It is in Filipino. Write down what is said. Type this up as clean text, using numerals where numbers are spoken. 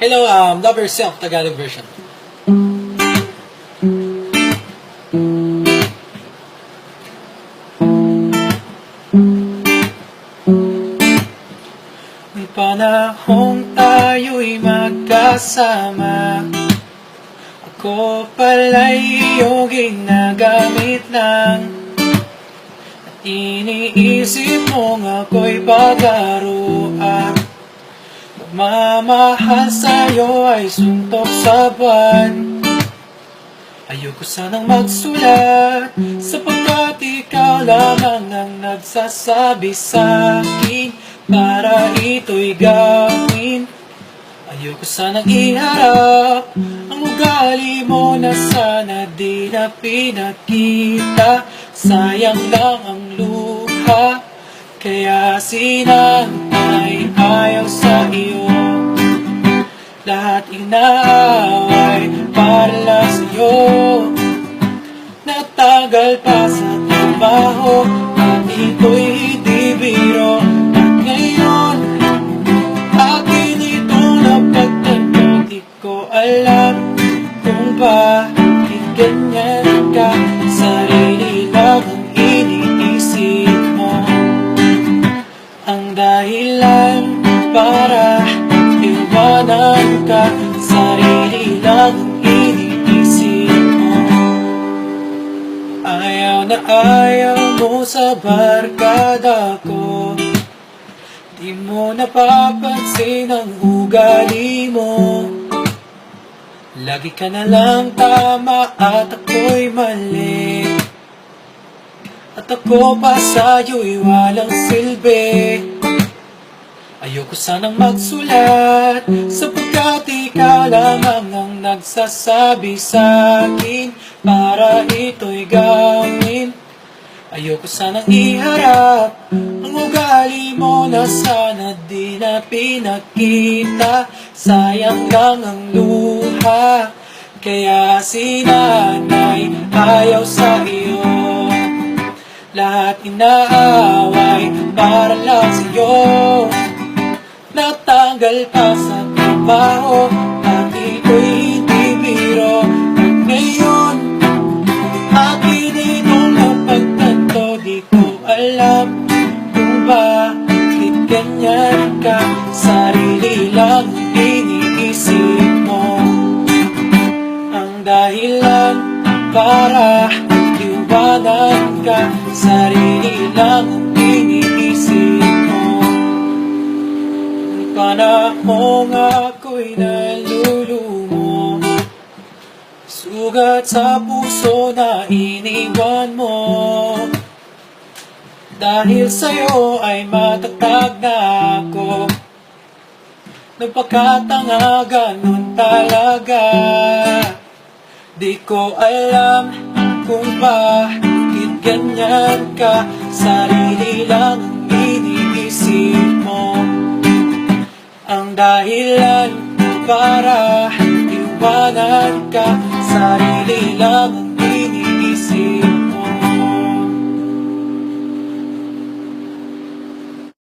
Hello, Love Yourself, Tagalog version. May panahong tayo'y magkasama, ako pala'y iyong ginagamit lang. At iniisip mong ako'y paglaruan. Pagmamahal sa'yo ay suntok sa buwan. Ayoko sanang magsulat, sapagkat ikaw lamang ang nagsasabi sa'kin para ito'y gawin. Ayoko sanang iharap ang ugali mo na sana di na pinakita. Sayang lang ang luha, kaya sinanay ayaw sa iyo. Lahat inaaway para lang sa'yo. Natagal pa sa trabaho at ito'y hindi biro. At ngayon, akin itong napagtanto. Di ko alam kung bakit ganyan ka. Sarili lang ang iniisip mo. Ang dahilan para iwanan ka, sarili lang ang iniisip mo. Ayaw na ayaw mo sa barkada ko. Di mo napapansin ang ugali mo. Lagi ka na lang tama at ako'y mali. At ako pa sa'yo'y walang silbi. Ayoko sanang magsulat, sapagkat ikaw lamang ang nagsasabi sa'kin para ito'y gawin. Ayoko sanang iharap ang ugali mo na sana di na pinakita. Sayang lang ang luha, kaya sinanay ayaw sa iyo. Lahat inaaway para lang sa'yo. Natanggal pa sa trabaho at ito'y hindi biro. At ngayon, akin itong napagtanto. Di ko alam kung bakit ganyan ka. Sarili lang ang iniisip mo. Ang dahilan para iwanan ka, sarili lang ang iniisip mo. Panahong ako'y nalulumo, sugat sa puso na iniwan mo. Dahil sa'yo ay matatag na ako. Nagpakatanga, ganun talaga. Di ko alam kung bakit ganyan ka. Sarili lang ang iniisip mo. Ang dahilan para iwanan ka, sarili lang ang